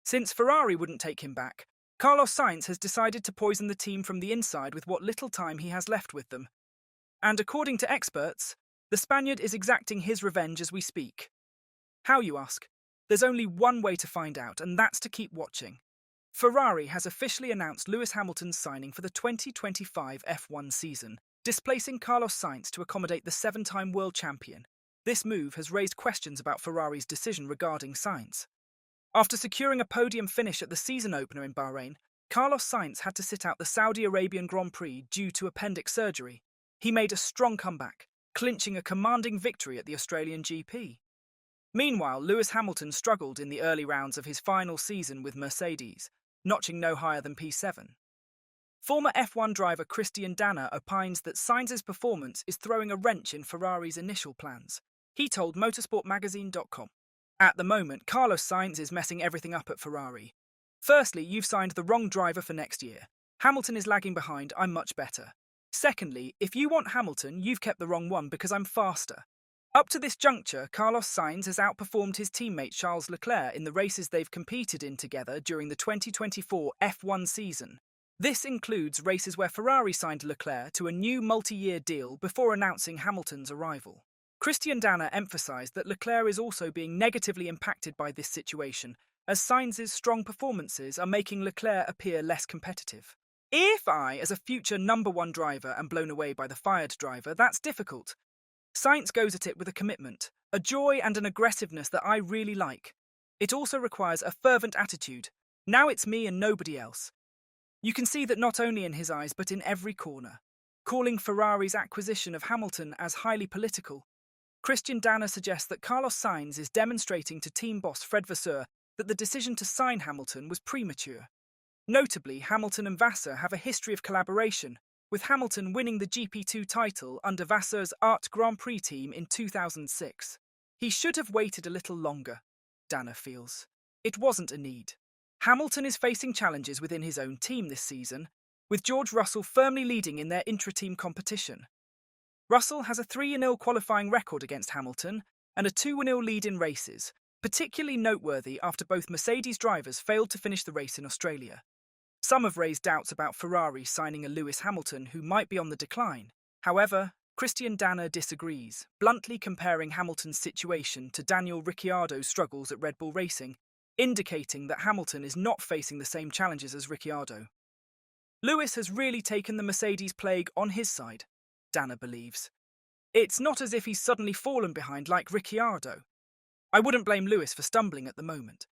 Since Ferrari wouldn't take him back, Carlos Sainz has decided to poison the team from the inside with what little time he has left with them. And according to experts, the Spaniard is exacting his revenge as we speak. How, you ask? There's only one way to find out, and that's to keep watching. Ferrari has officially announced Lewis Hamilton's signing for the 2025 F1 season, displacing Carlos Sainz to accommodate the seven-time world champion. This move has raised questions about Ferrari's decision regarding Sainz. After securing a podium finish at the season opener in Bahrain, Carlos Sainz had to sit out the Saudi Arabian Grand Prix due to appendix surgery. He made a strong comeback, clinching a commanding victory at the Australian GP. Meanwhile, Lewis Hamilton struggled in the early rounds of his final season with Mercedes, notching no higher than P7. Former F1 driver Christian Danner opines that Sainz's performance is throwing a wrench in Ferrari's initial plans. He told motorsportmagazine.com, "At the moment, Carlos Sainz is messing everything up at Ferrari. Firstly, you've signed the wrong driver for next year. Hamilton is lagging behind, I'm much better. Secondly, if you want Hamilton, you've kept the wrong one because I'm faster." Up to this juncture, Carlos Sainz has outperformed his teammate Charles Leclerc in the races they've competed in together during the 2024 F1 season. This includes races where Ferrari signed Leclerc to a new multi-year deal before announcing Hamilton's arrival. Christian Danner emphasised that Leclerc is also being negatively impacted by this situation, as Sainz's strong performances are making Leclerc appear less competitive. "If I, as a future number one driver, am blown away by the fired driver, that's difficult. Sainz goes at it with a commitment, a joy and an aggressiveness that I really like. It also requires a fervent attitude. Now it's me and nobody else." You can see that not only in his eyes but in every corner. Calling Ferrari's acquisition of Hamilton as highly political, Christian Danner suggests that Carlos Sainz is demonstrating to team boss Fred Vasseur that the decision to sign Hamilton was premature. Notably, Hamilton and Vasseur have a history of collaboration, with Hamilton winning the GP2 title under Vasseur's Art Grand Prix team in 2006. He should have waited a little longer, Danner feels. It wasn't a need. Hamilton is facing challenges within his own team this season, with George Russell firmly leading in their intra-team competition. Russell has a 3-0 qualifying record against Hamilton and a 2-0 lead in races, particularly noteworthy after both Mercedes drivers failed to finish the race in Australia. Some have raised doubts about Ferrari signing a Lewis Hamilton who might be on the decline. However, Christian Danner disagrees, bluntly comparing Hamilton's situation to Daniel Ricciardo's struggles at Red Bull Racing, indicating that Hamilton is not facing the same challenges as Ricciardo. Lewis has really taken the Mercedes plague on his side, Danner believes. It's not as if he's suddenly fallen behind like Ricciardo. I wouldn't blame Lewis for stumbling at the moment.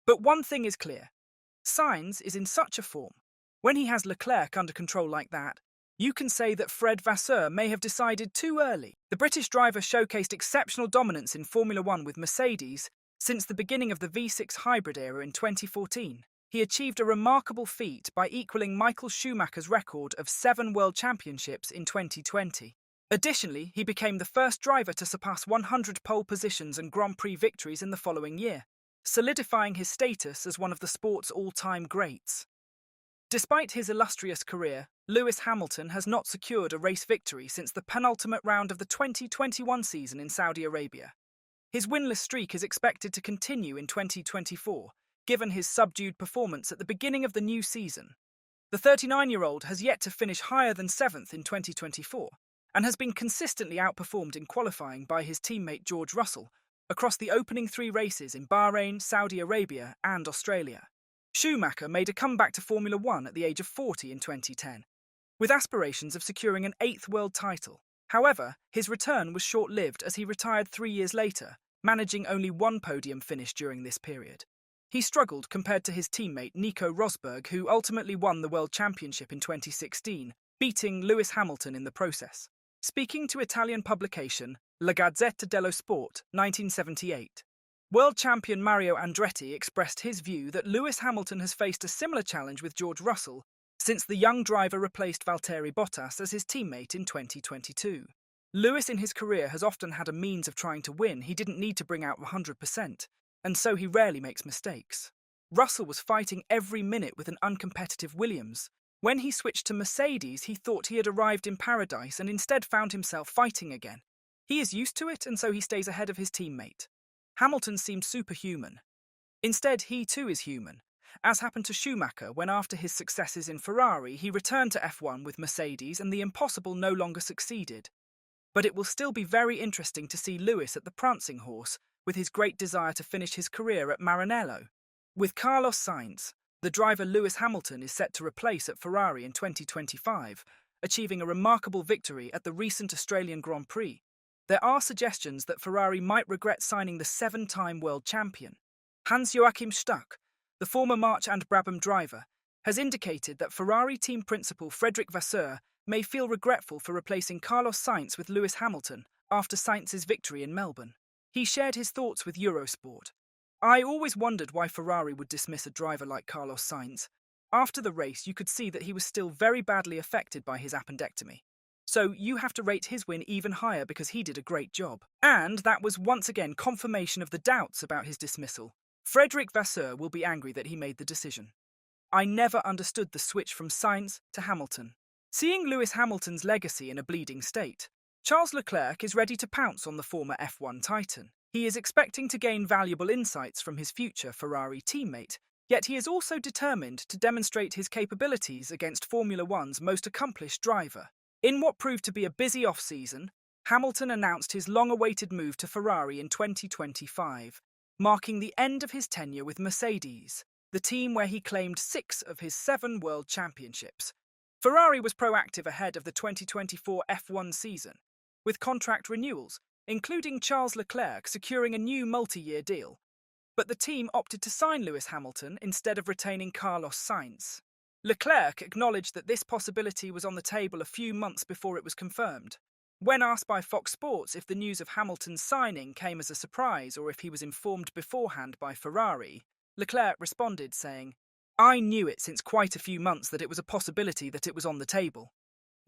But one thing is clear. Sainz is in such a form. When he has Leclerc under control like that, you can say that Fred Vasseur may have decided too early. The British driver showcased exceptional dominance in Formula One with Mercedes since the beginning of the V6 hybrid era in 2014. He achieved a remarkable feat by equaling Michael Schumacher's record of 7 world championships in 2020. Additionally, he became the first driver to surpass 100 pole positions and Grand Prix victories in the following year, solidifying his status as one of the sport's all-time greats. Despite his illustrious career, Lewis Hamilton has not secured a race victory since the penultimate round of the 2021 season in Saudi Arabia. His winless streak is expected to continue in 2024, given his subdued performance at the beginning of the new season. The 39-year-old has yet to finish higher than 7th in 2024, and has been consistently outperformed in qualifying by his teammate George Russell across the opening 3 races in Bahrain, Saudi Arabia, and Australia. Schumacher made a comeback to Formula One at the age of 40 in 2010, with aspirations of securing an 8th world title. However, his return was short-lived as he retired 3 years later, managing only 1 podium finish during this period. He struggled compared to his teammate Nico Rosberg, who ultimately won the World Championship in 2016, beating Lewis Hamilton in the process. Speaking to Italian publication La Gazzetta dello Sport, 1978, world champion Mario Andretti expressed his view that Lewis Hamilton has faced a similar challenge with George Russell since the young driver replaced Valtteri Bottas as his teammate in 2022. Lewis in his career has often had a means of trying to win. He didn't need to bring out 100%, and so he rarely makes mistakes. Russell was fighting every minute with an uncompetitive Williams. When he switched to Mercedes, he thought he had arrived in paradise and instead found himself fighting again. He is used to it, and so he stays ahead of his teammate. Hamilton seemed superhuman. Instead, he too is human, as happened to Schumacher when after his successes in Ferrari he returned to F1 with Mercedes and the impossible no longer succeeded. But it will still be very interesting to see Lewis at the prancing horse, with his great desire to finish his career at Maranello. With Carlos Sainz, the driver Lewis Hamilton is set to replace at Ferrari in 2025, achieving a remarkable victory at the recent Australian Grand Prix. There are suggestions that Ferrari might regret signing the 7-time world champion. Hans-Joachim Stuck, the former March and Brabham driver, has indicated that Ferrari team principal Frederic Vasseur may feel regretful for replacing Carlos Sainz with Lewis Hamilton after Sainz's victory in Melbourne. He shared his thoughts with Eurosport. "I always wondered why Ferrari would dismiss a driver like Carlos Sainz. After the race, you could see that he was still very badly affected by his appendectomy. So you have to rate his win even higher because he did a great job." And that was once again confirmation of the doubts about his dismissal. Frederic Vasseur will be angry that he made the decision. "I never understood the switch from Sainz to Hamilton." Seeing Lewis Hamilton's legacy in a bleeding state, Charles Leclerc is ready to pounce on the former F1 titan. He is expecting to gain valuable insights from his future Ferrari teammate, yet he is also determined to demonstrate his capabilities against Formula One's most accomplished driver. In what proved to be a busy off-season, Hamilton announced his long-awaited move to Ferrari in 2025, marking the end of his tenure with Mercedes, the team where he claimed 6 of his 7 world championships. Ferrari was proactive ahead of the 2024 F1 season, with contract renewals, including Charles Leclerc securing a new multi-year deal. But the team opted to sign Lewis Hamilton instead of retaining Carlos Sainz. Leclerc acknowledged that this possibility was on the table a few months before it was confirmed. When asked by Fox Sports if the news of Hamilton's signing came as a surprise or if he was informed beforehand by Ferrari, Leclerc responded saying, "I knew it since quite a few months that it was a possibility that it was on the table.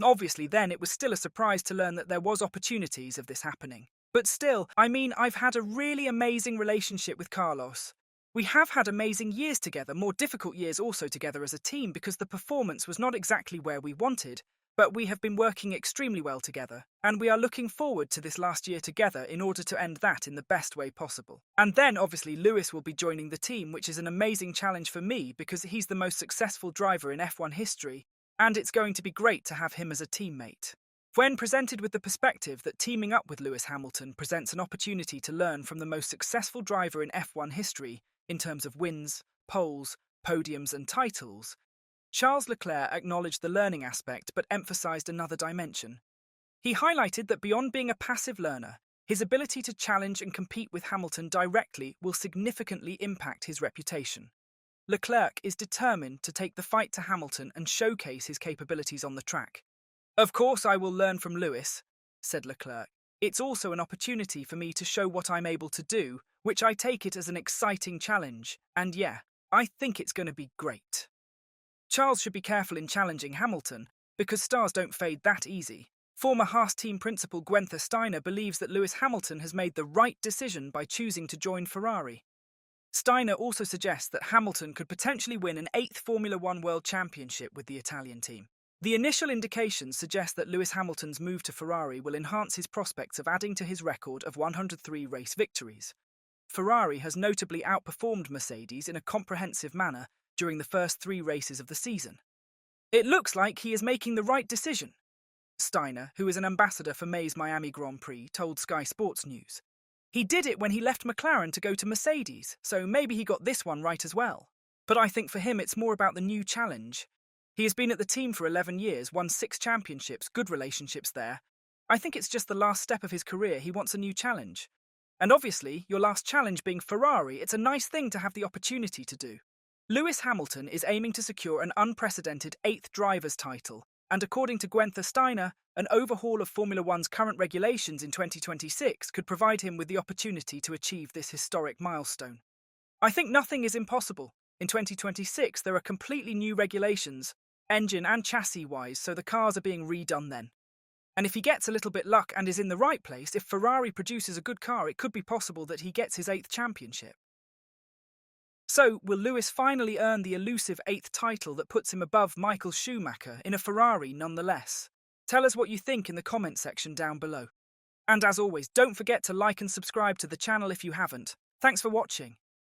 Obviously then it was still a surprise to learn that there was opportunities of this happening. But still, I've had a really amazing relationship with Carlos. We have had amazing years together, more difficult years also together as a team because the performance was not exactly where we wanted, but we have been working extremely well together, and we are looking forward to this last year together in order to end that in the best way possible. And then, obviously, Lewis will be joining the team, which is an amazing challenge for me because he's the most successful driver in F1 history, and it's going to be great to have him as a teammate." When presented with the perspective that teaming up with Lewis Hamilton presents an opportunity to learn from the most successful driver in F1 history in terms of wins, poles, podiums and titles, Charles Leclerc acknowledged the learning aspect but emphasized another dimension. He highlighted that beyond being a passive learner, his ability to challenge and compete with Hamilton directly will significantly impact his reputation. Leclerc is determined to take the fight to Hamilton and showcase his capabilities on the track. "Of course I will learn from Lewis," said Leclerc. "It's also an opportunity for me to show what I'm able to do, which I take it as an exciting challenge, and yeah, I think it's going to be great." Charles should be careful in challenging Hamilton, because stars don't fade that easy. Former Haas team principal Guenther Steiner believes that Lewis Hamilton has made the right decision by choosing to join Ferrari. Steiner also suggests that Hamilton could potentially win an 8th Formula One World Championship with the Italian team. The initial indications suggest that Lewis Hamilton's move to Ferrari will enhance his prospects of adding to his record of 103 race victories. Ferrari has notably outperformed Mercedes in a comprehensive manner during the first 3 races of the season. "It looks like he is making the right decision," Steiner, who is an ambassador for May's Miami Grand Prix, told Sky Sports News. "He did it when he left McLaren to go to Mercedes, so maybe he got this one right as well. But I think for him it's more about the new challenge. He has been at the team for 11 years, won 6 championships, good relationships there. I think it's just the last step of his career. He wants a new challenge. And obviously, your last challenge being Ferrari, it's a nice thing to have the opportunity to do." Lewis Hamilton is aiming to secure an unprecedented 8th driver's title, and according to Guenther Steiner, an overhaul of Formula One's current regulations in 2026 could provide him with the opportunity to achieve this historic milestone. "I think nothing is impossible. In 2026, there are completely new regulations, engine and chassis-wise, so the cars are being redone then. And if he gets a little bit luck and is in the right place, if Ferrari produces a good car, it could be possible that he gets his 8th championship." So, will Lewis finally earn the elusive 8th title that puts him above Michael Schumacher in a Ferrari nonetheless? Tell us what you think in the comment section down below. And as always, don't forget to like and subscribe to the channel if you haven't. Thanks for watching.